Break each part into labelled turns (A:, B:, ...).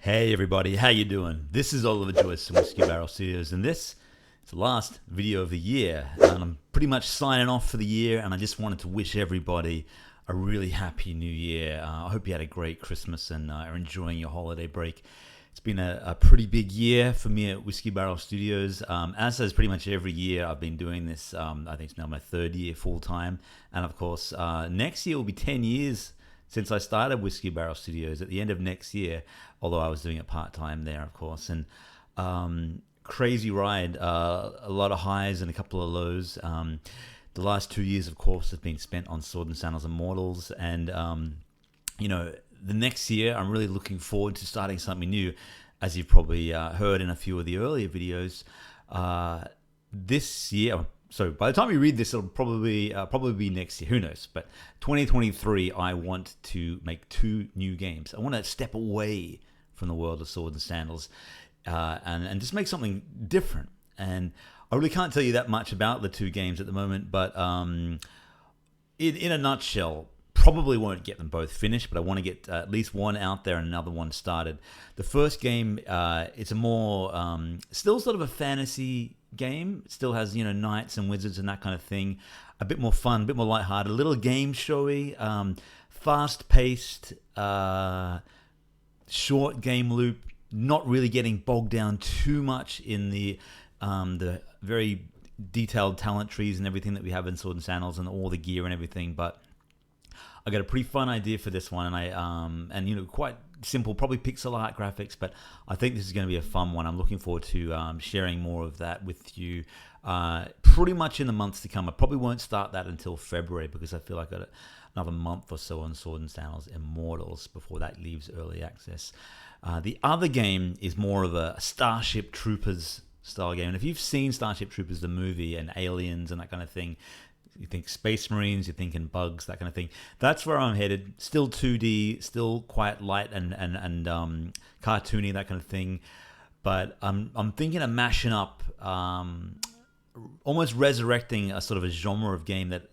A: Hey everybody, how you doing? This is Oliver Joyce from Whiskeybarrel Studios, and this is the last video of the year. And I'm pretty much signing off for the year, and I just wanted to wish everybody a really happy new year. I hope you had a great Christmas and are enjoying your holiday break. It's been a pretty big year for me at Whiskeybarrel Studios. As has pretty much every year I've been doing this. I think it's now my third year full time, and of course next year will be 10 years since I started Whiskeybarrel Studios at the end of next year, although I was doing it part-time there, of course. And crazy ride, a lot of highs and a couple of lows. The last 2 years, of course, have been spent on Sword and Sandals Immortals. And, the next year, I'm really looking forward to starting something new. As you've probably heard in a few of the earlier videos, this year... So by the time you read this, it'll probably be next year. Who knows? But 2023, I want to make 2 new games. I want to step away from the world of Swords and Sandals and just make something different. And I really can't tell you that much about the 2 games at the moment. But in a nutshell, probably won't get them both finished, but I want to get at least one out there and another one started. The first game, it's a more still sort of a fantasy game. It still has knights and wizards and that kind of thing. A bit more fun, a bit more lighthearted, a little game showy, fast-paced, short game loop. Not really getting bogged down too much in the very detailed talent trees and everything that we have in Sword and Sandals and all the gear and everything, but I got a pretty fun idea for this one, and quite simple, probably pixel art graphics, but I think this is going to be a fun one. I'm looking forward to sharing more of that with you pretty much in the months to come. I probably won't start that until February because I feel like I've got another month or so on Sword and Sandals Immortals before that leaves early access. The other game is more of a Starship Troopers style game, and if you've seen Starship Troopers the movie and Aliens and that kind of thing, you think Space Marines, you're thinking bugs, that kind of thing. That's where I'm headed. Still 2D, still quite light and cartoony, that kind of thing. But I'm thinking of mashing up, almost resurrecting a sort of a genre of game that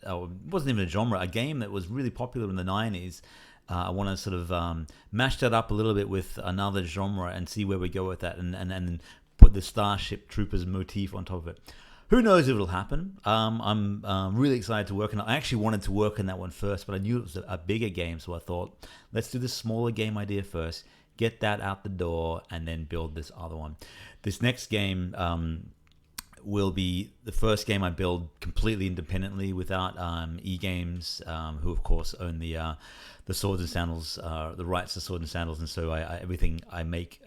A: wasn't even a genre, a game that was really popular in the 90s. I want to sort of mash that up a little bit with another genre and see where we go with that, and put the Starship Troopers motif on top of it. Who knows if it'll happen? I'm really excited to work on it. I actually wanted to work on that one first, but I knew it was a bigger game, so I thought, let's do the smaller game idea first, get that out the door, and then build this other one. This next game will be the first game I build completely independently without E-Games, who of course own the Swords and Sandals, the rights to Swords and Sandals, and so everything I make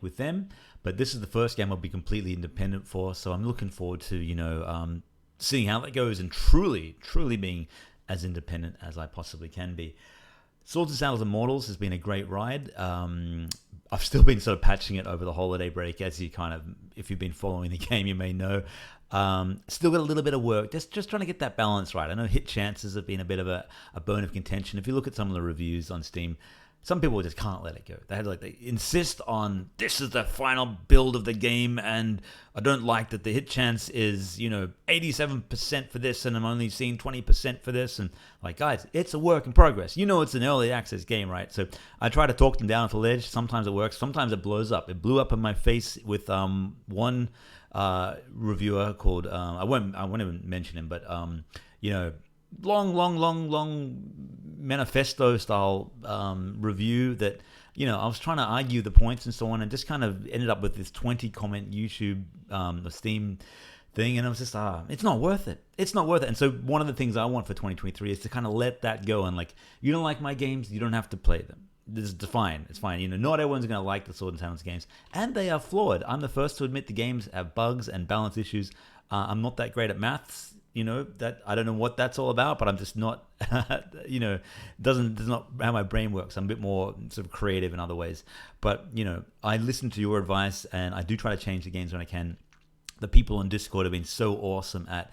A: with them. But this is the first game I'll be completely independent for, so I'm looking forward to seeing how that goes and truly being as independent as I possibly can be. Swords and Sandals Immortals has been a great ride. I've still been sort of patching it over the holiday break, as you if you've been following the game, you may know. Still got a little bit of work, just trying to get that balance right. I know hit chances have been a bit of a bone of contention. If you look at some of the reviews on Steam, some people just can't let it go. They insist on, this is the final build of the game, and I don't like that the hit chance is 87% for this, and I'm only seeing 20% for this. And guys, it's a work in progress. It's an early access game, right? So I try to talk them down off the ledge. Sometimes it works. Sometimes it blows up. It blew up in my face with one reviewer called I won't even mention him, but long manifesto style review that I was trying to argue the points and so on, and just kind of ended up with this 20 comment YouTube Steam thing, and I was just it's not worth it. And so one of the things I want for 2023 is to kind of let that go, and you don't like my games, you don't have to play them. This is fine. It's fine. Not everyone's going to like the Sword and Sandals games, and they are flawed. I'm the first to admit the games have bugs and balance issues. I'm not that great at maths. That I don't know what that's all about, but I'm just not, that's not how my brain works. I'm a bit more sort of creative in other ways. But, I listen to your advice, and I do try to change the games when I can. The people on Discord have been so awesome at,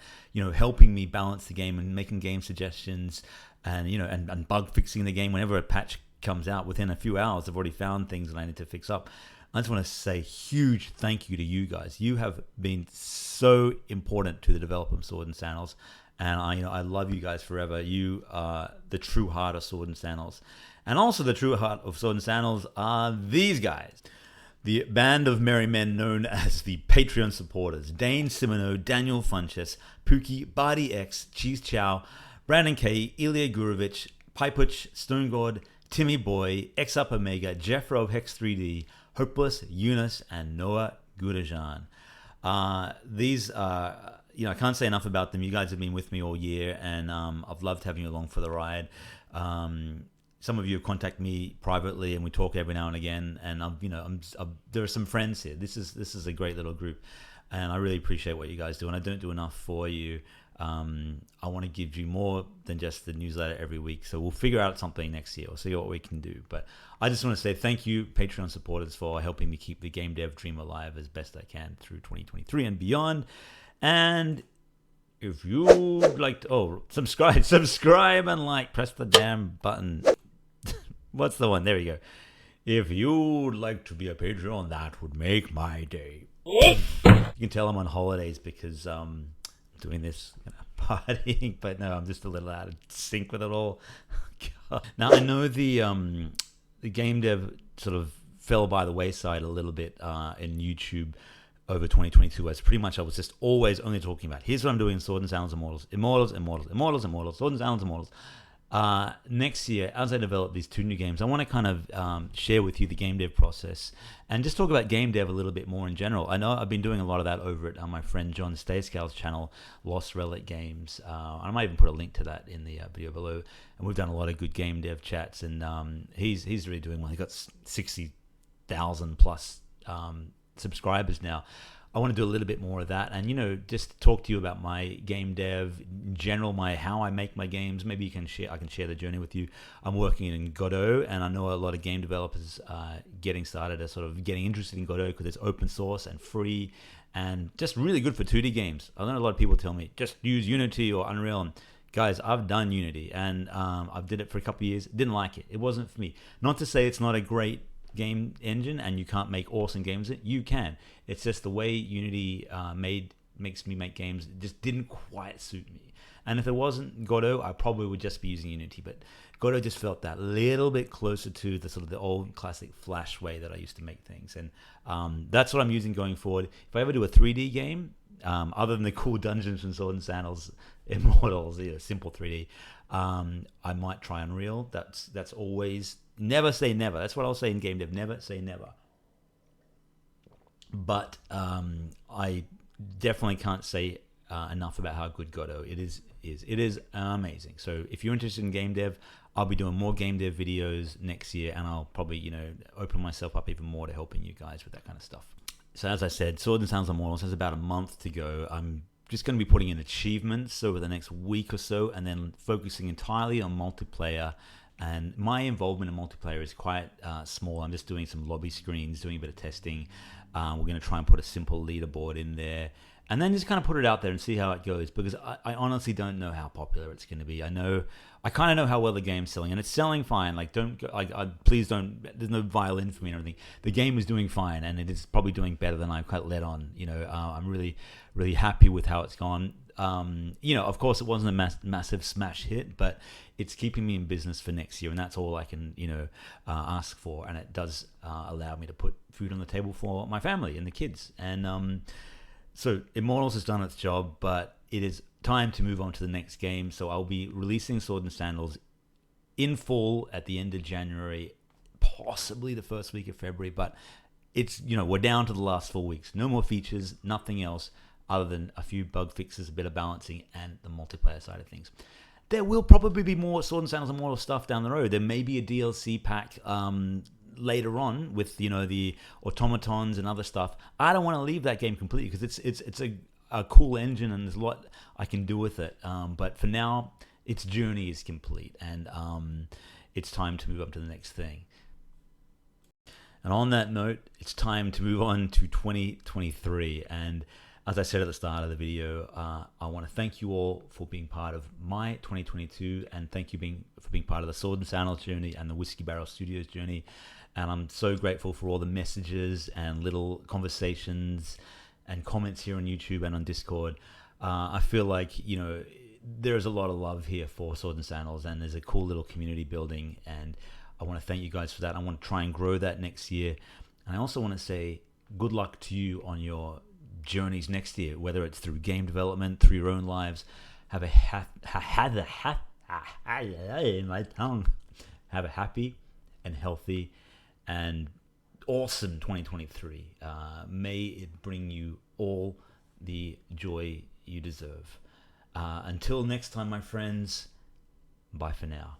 A: helping me balance the game and making game suggestions and, and bug fixing the game. Whenever a patch comes out, within a few hours, I've already found things that I need to fix up. I just want to say huge thank you to you guys. You have been so important to the development of Sword and Sandals, and I love you guys forever. You are the true heart of Sword and Sandals, and also the true heart of Sword and Sandals are these guys. The band of merry men known as the Patreon supporters: Dane Simoneau, Daniel Funches, Pookie, Barty X, Cheese Chow, Brandon K, Ilya Gurovich, Pipuch, Stone God, Timmy Boy, X Up Omega, Jeffro of Hex 3D, Hopeless, Eunice, and Noah Gudajan. These I can't say enough about them. You guys have been with me all year, and I've loved having you along for the ride. Some of you have contacted me privately, and we talk every now and again. And there are some friends here. This is a great little group, and I really appreciate what you guys do. And I don't do enough for you. I want to give you more than just the newsletter every week. So we'll figure out something next year. We'll see what we can do. But I just want to say thank you, Patreon supporters, for helping me keep the game dev dream alive as best I can through 2023 and beyond. And if you'd like to, subscribe and like, press the damn button. What's the one? There we go. If you'd like to be a Patreon, that would make my day. You can tell I'm on holidays because I'm doing this partying, but no, I'm just a little out of sync with it all. God. Now I know the game dev sort of fell by the wayside a little bit in YouTube over 2022, as pretty much I was just always only talking about, here's what I'm doing in Sword and Sandals Immortals, Sword and Sandals Immortals. Next year, as I develop these two new games, I want to kind of share with you the game dev process and just talk about game dev a little bit more in general. I know I've been doing a lot of that over at my friend John Stayscale's channel, Lost Relic Games. I might even put a link to that in the video below. And we've done a lot of good game dev chats, and he's really doing well. He's got 60,000 plus subscribers now. I want to do a little bit more of that, and just talk to you about my game dev in general, how I make my games. Maybe I can share the journey with you. I'm working in Godot, and I know a lot of game developers getting started, sort of getting interested in Godot because it's open source and free, and just really good for 2D games. I know a lot of people tell me just use Unity or Unreal. And guys, I've done Unity, and I've did it for a couple of years. Didn't like it. It wasn't for me. Not to say it's not a great game engine and you can't make awesome games. You can. It's just the way Unity makes me make games just didn't quite suit me. And if it wasn't Godot, I probably would just be using Unity. But Godot just felt that little bit closer to the sort of the old classic Flash way that I used to make things. And that's what I'm using going forward. If I ever do a 3D game, other than the cool dungeons and Sword and Sandals Immortals, simple 3D, I might try Unreal. That's always, never say never. That's what I'll say in game dev. Never say never. But I definitely can't say enough about how good Godot it is. It is amazing. So if you're interested in game dev, I'll be doing more game dev videos next year, and I'll probably open myself up even more to helping you guys with that kind of stuff. So as I said, Sword and Sandals Immortals has about a month to go. I'm just going to be putting in achievements over the next week or so, and then focusing entirely on multiplayer. And my involvement in multiplayer is quite small. I'm just doing some lobby screens, doing a bit of testing. We're going to try and put a simple leaderboard in there, and then just kind of put it out there and see how it goes, because I honestly don't know how popular it's going to be. I kind of know how well the game's selling, and it's selling fine. Please don't. There's no violin for me or anything. The game is doing fine, and it is probably doing better than I've quite let on. I'm really, really happy with how it's gone. Of course, it wasn't a massive smash hit, but it's keeping me in business for next year, and that's all I can, ask for. And it does allow me to put food on the table for my family and the kids. And so Immortals has done its job, but it is time to move on to the next game. So I'll be releasing Sword and Sandals in full at the end of January, possibly the first week of February. But it's, we're down to the last 4 weeks. No more features, nothing else, other than a few bug fixes, a bit of balancing, and the multiplayer side of things. There will probably be more Sword and Sandals Immortal stuff down the road. There may be a DLC pack later on with the automatons and other stuff. I don't want to leave that game completely because it's a cool engine and there's a lot I can do with it. But for now, its journey is complete, and it's time to move up to the next thing. And on that note, it's time to move on to 2023. And as I said at the start of the video, I want to thank you all for being part of my 2022, and thank you for being part of the Sword and Sandals journey and the Whiskeybarrel Studios journey. And I'm so grateful for all the messages and little conversations and comments here on YouTube and on Discord. I feel like, there's a lot of love here for Sword and Sandals, and there's a cool little community building, and I want to thank you guys for that. I want to try and grow that next year. And I also want to say good luck to you on your journeys next year, whether it's through game development, through your own lives. Have a my tongue. Have a happy and healthy and awesome 2023. May it bring you all the joy you deserve. Until next time, my friends, bye for now.